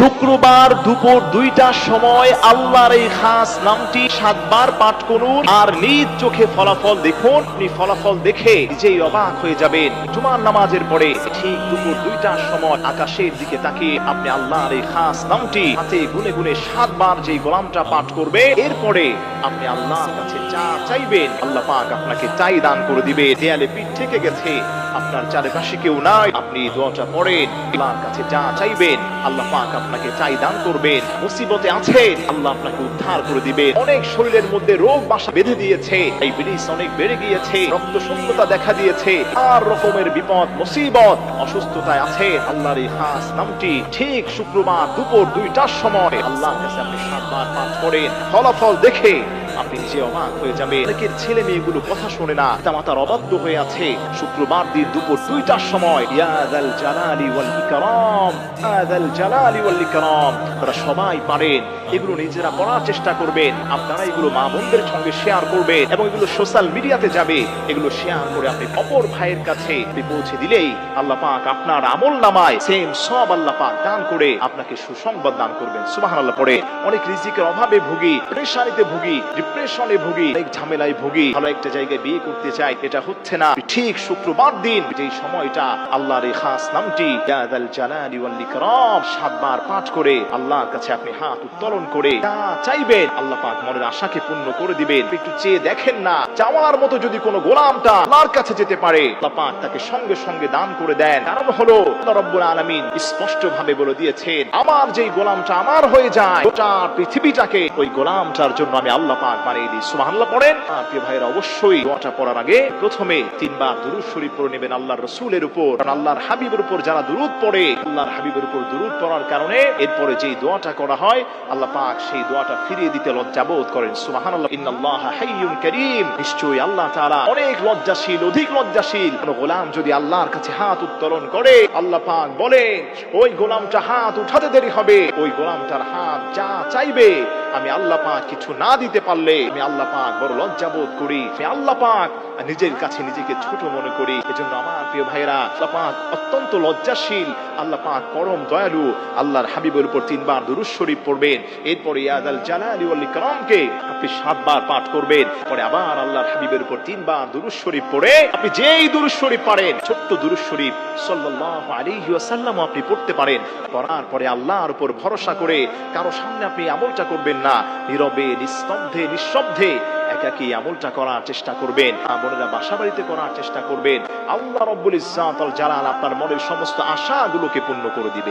শুক্রবার দুপুর 2টার সময় আল্লাহর এই খাস নামটি 7 বার পাঠ করুন আর নিজ চোখে ফলাফল দেখুন। আপনি ফলাফল দেখে নিজেই অবাক হয়ে যাবেন। জুমার নামাজের পরে ঠিক দুপুর 2টার সময় আকাশের দিকে তাকিয়ে আপনি আল্লাহর এই খাস নামটি হাতে গুনে গুনে 7 বার যেই গোলামটা পাঠ করবে, এরপরে আপনি আল্লাহর কাছে যা চাইবেন আল্লাহ পাক আপনাকে চাই দান করে দিবে। দেয়ালে পিঠ থেকে গেছে, আপনার চারিপাশে কেউ নাই, আপনি দোয়াটা পড়েন, আল্লাহর কাছে যা চাইবেন আল্লাহ পাক আপনাকে চাই দান করবেন। মুসিবতে আছেন, আল্লাহ আপনাকে উদ্ধার করে দিবেন। অনেক শরীরের মধ্যে রোগ বাসা বেঁধে দিয়েছে, এই বিলিস অনেক বেড়ে গিয়েছে, রক্ত শূন্যতা দেখা দিয়েছে, আর রকমের বিপদ মুসিবত অসুস্থতায় আছে, আল্লাহর এই খাস নামটি ঠিক শুক্রবার দুপুর 2টার সময় আল্লাহর কাছে আপনি 7 বার পাঠ করেন, ফলাফল দেখে আপনি নিজে অবাক হয়ে যাবেন। অনেকের ছেলে মেয়েগুলো কথা শোনে না, পিতামাতার অবাধ্য হয়ে আছে। শুক্রবার দিন দুপুর 2টার সময় ইয়া যাল জালালি ওয়াল ইকরাম, ইয়া যাল জালালি ওয়াল ইকরাম, তারা সবাই পারেন, এগুলো নিজেরা পড়ার চেষ্টা করবেন। আপনারা এগুলো মা বোনদের সঙ্গে শেয়ার করবেন এবং এগুলো সোশ্যাল মিডিয়াতে যাবে। এগুলো শেয়ার করে আপনি অপর ভাইয়ের কাছে পৌঁছে দিলেই আল্লাহ পাক আপনার আমল নামায় সেম সব আল্লাহ পাক দান করে আপনাকে সুসংবাদ দান করবেন। সুবহানাল্লাহ। পড়ে অনেক রিজিকের অভাবে ভুগি, পেরেশানিতে ভুগি, ডিপ্রেশনে ভুগি, অনেক ঝামেলায় ভুগি, ভালো একটা জায়গায় বিয়ে করতে চাই, এটা হচ্ছে না। ঠিক শুক্রবার দিন যেই সময়টা আল্লাহর এই খাস নামটি ইয়া যাল জালালি ওয়াল ইকরাম 7 বার পাঠ করে আল্লাহর কাছে আপনি হাত উত্তোলন করে যা চাইবেন আল্লাহ পাক মনের আশাকে পূর্ণ করে দিবেন। একটু চেয়ে দেখেন না, চাওয়ার মতো যদি কোনো গোলামটা আল্লাহর কাছে যেতে পারে আল্লাহ পাক তাকে সঙ্গে সঙ্গে দান করে দেন। কারণ হলো আল্লাহ রাব্বুল আলামিন স্পষ্ট ভাবে বলে দিয়েছেন, আমার যেই গোলামটা আমার হয়ে যায় গোটা পৃথিবীটাকে ওই গোলামটার জন্য আমি আল্লাহ পাক বানিয়ে দিই। সুবহানাল্লাহ পড়েন। প্রিয় ভাইরা, অবশ্যই দোয়াটা পড়ার আগে প্রথমে 3 বার দুরূদ শরীফ পড়ে নেবেন আল্লাহর রাসূলের উপর। কারণ আল্লাহর হাবিবের উপর যারা দুরূদ পড়ে, আল্লাহর হাবিবের উপর দুরূদ পড়ার কারণে এরপরে যেই দোয়াটা করা হয় আল্লাহ পাক সেই দোয়াটা ফিরিয়ে দিতে লজ্জাবোধ করেন। সুবহানাল্লাহ। ইন্নাল্লাহা হাইয়ুন কারীম, নিশ্চয়ই আল্লাহ তাআলা অনেক লজ্জাশীল, অধিক লজ্জাশীল। কোন গোলাম যদি আল্লাহর কাছে হাত উত্তোলন করে আল্লাহ পাক বলেন ওই গোলামটা হাত উঠাতে দেরি হবে, ওই গোলামটার হাত যা চাইবে আমি আল্লাহ পাক কিছু না দিতে পারলে আমি আল্লাহ পাক বড় লজ্জাবোধ করি, আমি আল্লাহ পাক নিজের কাছে নিজেকে ছোট মনে করি। এজন্য আমার প্রিয় ভাইরা, আল্লাহ পাক অত্যন্ত লজ্জাশীল, আল্লাহ পাক পরম দয়ালু। আল্লাহর হাবিবের উপর 3 বার দুরূদ শরীফ পড়বেন, এরপরে ইয়া যাল জালালি ওয়াল ইকরামকে আপনি 7 বার পাঠ করবেন, পরে আবার আল্লাহর হাবিবের উপর 3 বার দুরূদ শরীফ পড়ে আপনি যেই দুরূদ শরীফ পারেন, ছোট্ট দুরূদ শরীফ সাল্লাল্লাহু আলাইহি ওয়াসাল্লাম আপনি পড়তে পারেন। পড়ার পরে আল্লাহর উপর ভরসা করে কারো সামনে আপনি আমলটা করবেন না, নীরবে নিস্তব্ধে নিঃশব্দে একাকী আমলটা করার চেষ্টা করবেন। বোনেরা বাসা বাড়িতে করার চেষ্টা করবেন। আল্লাহ রাব্বুল ইজ্জাত ওয়াল জালাল আপনার মনের সমস্ত আশাগুলোকে পূর্ণ করে দিবেন।